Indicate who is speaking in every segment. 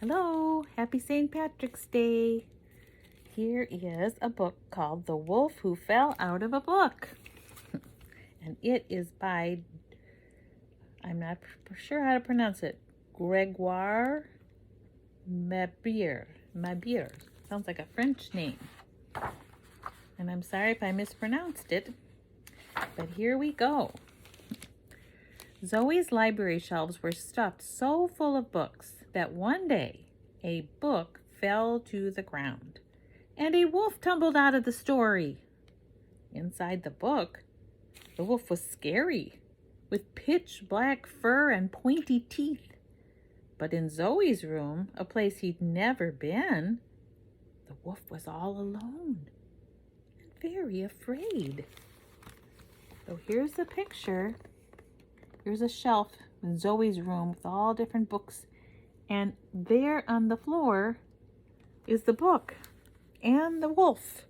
Speaker 1: Hello, happy St. Patrick's Day. Here is a book called The Wolf Who Fell Out of a Book. And it is by, I'm not sure how to pronounce it, Gre'goire Mabire. Mabire. Sounds like a French name. And I'm sorry if I mispronounced it, but here we go. Zoe's library shelves were stuffed so full of books that one day a book fell to the ground and a wolf tumbled out of the story. Inside the book, the wolf was scary, with pitch black fur and pointy teeth. But in Zoe's room, a place he'd never been, the wolf was all alone and very afraid. So here's the picture. Here's a shelf in Zoe's room with all different books. And there on the floor is the book and the wolf.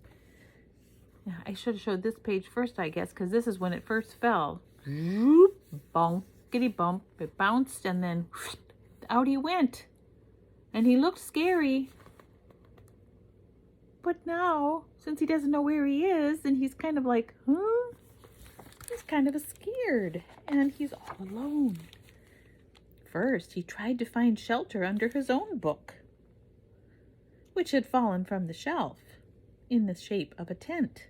Speaker 1: Now, I should have showed this page first, I guess, because this is when it first fell. Bonkity bump. It bounced and then out he went. And he looked scary. But now, since he doesn't know where he is, and he's kind of like, he's kind of scared. And he's all alone. First, he tried to find shelter under his own book, which had fallen from the shelf in the shape of a tent.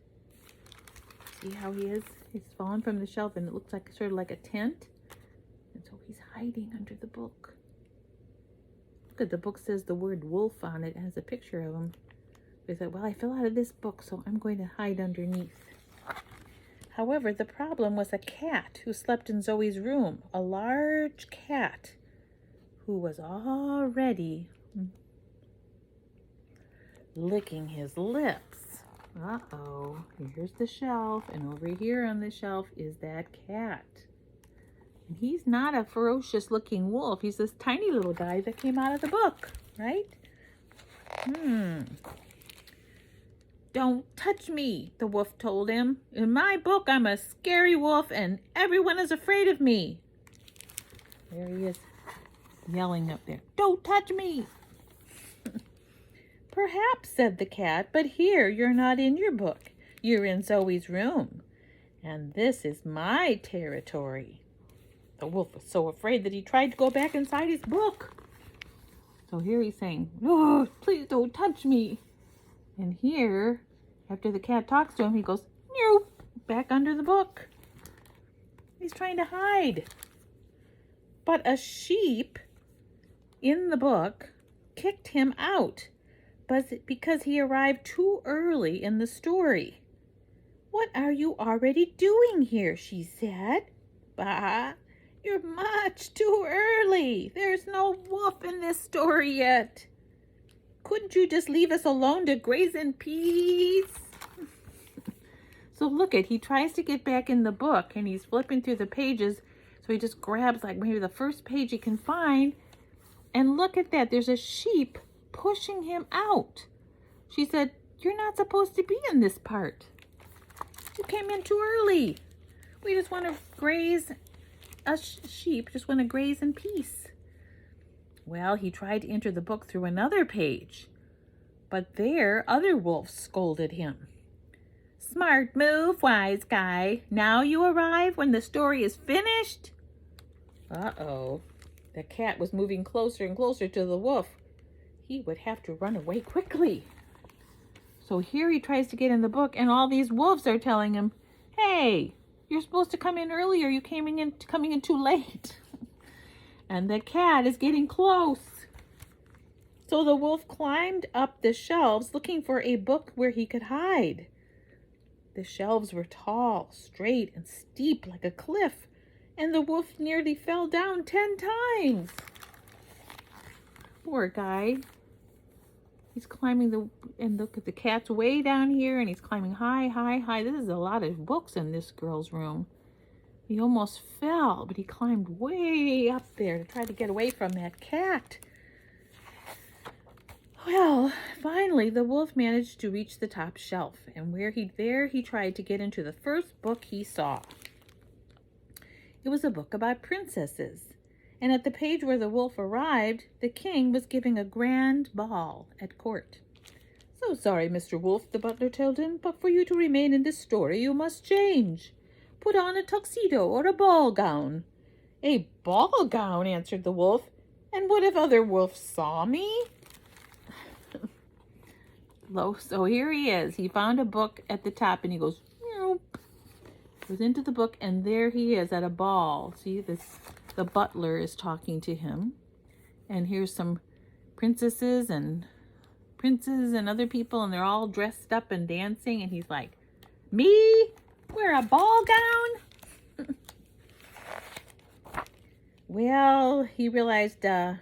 Speaker 1: See how he is? He's fallen from the shelf and it looks like sort of like a tent. And so he's hiding under the book. Look at the book says the word wolf on it. It has a picture of him. He said, well, I fell out of this book, so I'm going to hide underneath. However, the problem was a cat who slept in Zoe's room, a large cat who was already licking his lips. Uh-oh, here's the shelf, and over here on the shelf is that cat. And he's not a ferocious looking wolf. He's this tiny little guy that came out of the book, right? Don't touch me, the wolf told him. In my book, I'm a scary wolf and everyone is afraid of me. There he is, yelling up there. Don't touch me. Perhaps, said the cat, but here you're not in your book. You're in Zoe's room. And this is my territory. The wolf was so afraid that he tried to go back inside his book. So here he's saying, no, please don't touch me. And here, after the cat talks to him, he goes, no, back under the book. He's trying to hide. But a sheep in the book kicked him out, but because he arrived too early in the story. What are you already doing here? She said. Bah, you're much too early. There's no wolf in this story yet. Couldn't you just leave us alone to graze in peace? So look he tries to get back in the book and he's flipping through the pages. So he just grabs like maybe the first page he can find. And look at that. There's a sheep pushing him out. She said, you're not supposed to be in this part. You came in too early. We just want to graze, sheep just want to graze in peace. Well, he tried to enter the book through another page, but there other wolves scolded him. Smart move, wise guy. Now you arrive when the story is finished? Uh-oh. The cat was moving closer and closer to the wolf. He would have to run away quickly. So here he tries to get in the book, and all these wolves are telling him, hey, you're supposed to come in earlier. You coming in too late. And the cat is getting close. So the wolf climbed up the shelves looking for a book where he could hide. The shelves were tall, straight, and steep like a cliff, and the wolf nearly fell down 10 times. Poor guy. He's climbing and look at the cat's way down here, and he's climbing high, high, high. This is a lot of books in this girl's room. He almost fell, but he climbed way up there to try to get away from that cat. Well, finally, the wolf managed to reach the top shelf, and he tried to get into the first book he saw. It was a book about princesses, And at the page where the wolf arrived, the king was giving a grand ball at court. "So sorry, Mr. Wolf," the butler told him, "but for you to remain in this story, you must change. Put on a tuxedo or a ball gown." "A ball gown," answered the wolf. "And what if other wolves saw me?" So here he is. He found a book at the top and he goes, "Meow." Goes into the book, and there he is at a ball. See, the butler is talking to him. And here's some princesses and princes and other people, and they're all dressed up and dancing, and he's like, "Me? Wear a ball gown?" Well, he realized that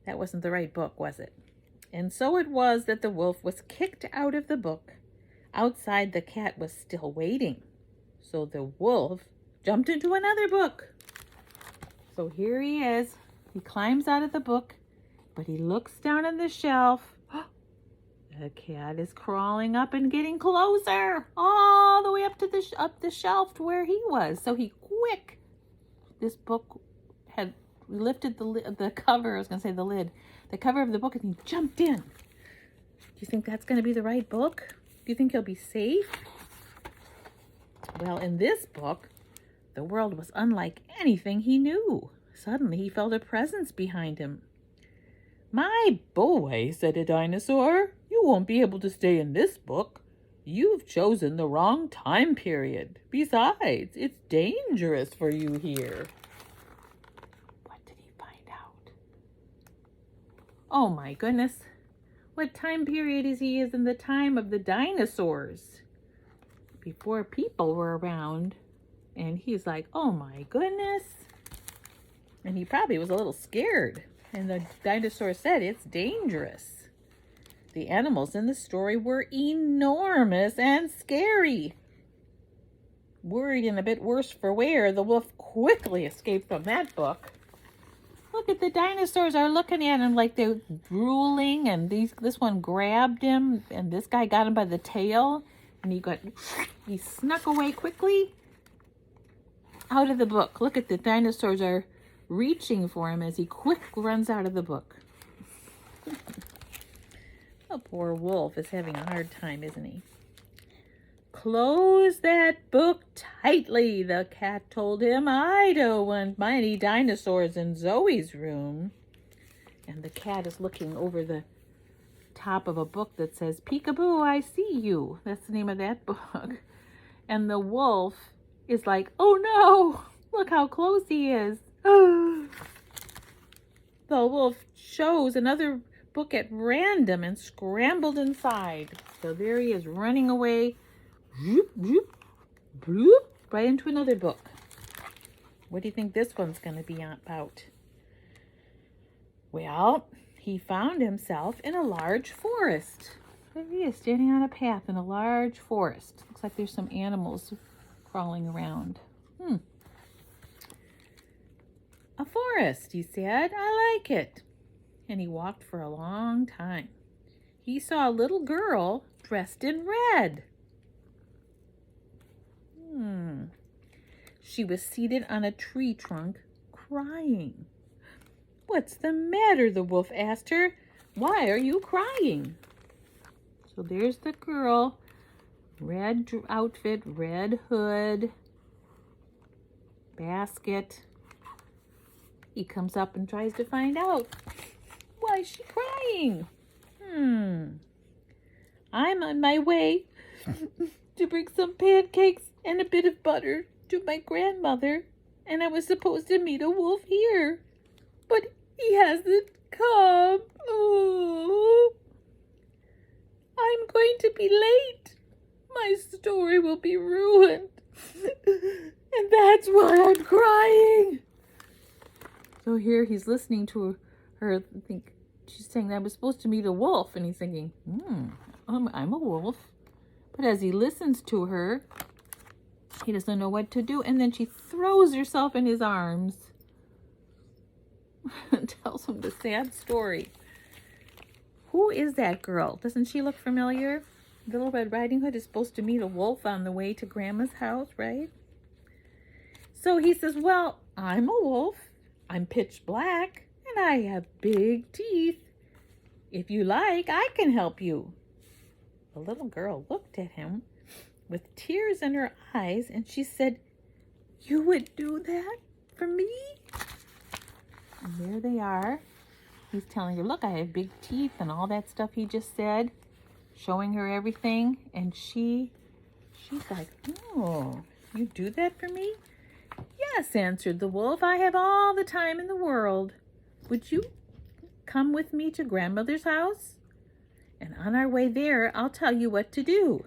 Speaker 1: wasn't the right book, was it? And so it was that the wolf was kicked out of the book. Outside, the cat was still waiting. So the wolf jumped into another book. So here he is. He climbs out of the book, but he looks down on the shelf. The cat is crawling up and getting closer, all the way up to the shelf to where he was. So this book had lifted the cover. I was going to say the lid, the cover of the book, and he jumped in. Do you think that's going to be the right book? Do you think he'll be safe? Well, in this book, the world was unlike anything he knew. Suddenly, he felt a presence behind him. "My boy," said a dinosaur, "you won't be able to stay in this book. You've chosen the wrong time period. Besides, it's dangerous for you here." What did he find out? Oh my goodness. What time period is he in the time of the dinosaurs? Before people were around. And he's like, "Oh my goodness." And he probably was a little scared. And the dinosaur said it's dangerous. The animals in the story were enormous and scary. Worried and a bit worse for wear, the wolf quickly escaped from that book. Look at the dinosaurs are looking at him like they're drooling, and this one grabbed him, and this guy got him by the tail, and he snuck away quickly out of the book. Look at the dinosaurs are reaching for him as he runs out of the book. The poor wolf is having a hard time, isn't he? "Close that book tightly," the cat told him. "I don't want any dinosaurs in Zoe's room." And the cat is looking over the top of a book that says, "Peekaboo, I see you." That's the name of that book. And the wolf is like, "Oh no, look how close he is." The wolf chose another book at random and scrambled inside. So there he is running away. Bloop, bloop, bloop, right into another book. What do you think this one's going to be about? Well, he found himself in a large forest. There he is, standing on a path in a large forest. Looks like there's some animals crawling around. "A forest," he said. "I like it." And he walked for a long time. He saw a little girl dressed in red. She was seated on a tree trunk, crying. "What's the matter?" the wolf asked her. "Why are you crying?" So there's the girl, red outfit, red hood, basket. He comes up and tries to find out. Why is she crying? "I'm on my way to bring some pancakes and a bit of butter to my grandmother, and I was supposed to meet a wolf here, but he hasn't come. Oh, I'm going to be late. My story will be ruined, and that's why I'm crying." So here he's listening to her. I think she's saying that I was supposed to meet a wolf, and he's thinking, I'm a wolf. But as he listens to her, he doesn't know what to do, and then she throws herself in his arms and tells him the sad story. Who is that girl? Doesn't she look familiar? Little Red Riding Hood is supposed to meet a wolf on the way to Grandma's house, right? So he says, "Well, I'm a wolf, I'm pitch black and I have big teeth. If you like, I can help you." The little girl looked at him with tears in her eyes and she said, "You would do that for me?" And there they are. He's telling her, "Look, I have big teeth," and all that stuff he just said, showing her everything. And she's like, "Oh, you do that for me?" "Yes," answered the wolf. "I have all the time in the world. Would you come with me to grandmother's house? And on our way there, I'll tell you what to do."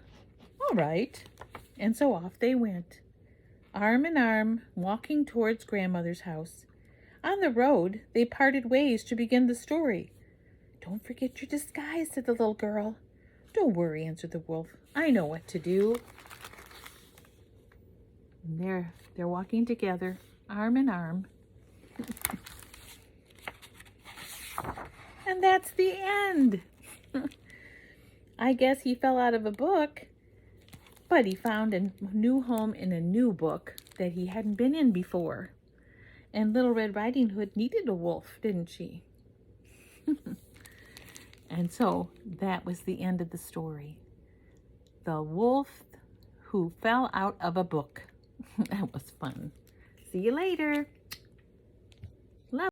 Speaker 1: "All right." And so off they went, arm in arm, walking towards grandmother's house. On the road, they parted ways to begin the story. "Don't forget your disguise," said the little girl. "Don't worry," answered the wolf. "I know what to do." And they're walking together, arm in arm. And that's the end. I guess he fell out of a book, but he found a new home in a new book that he hadn't been in before. And Little Red Riding Hood needed a wolf, didn't she? And so that was the end of the story. The wolf who fell out of a book. That was fun. See you later.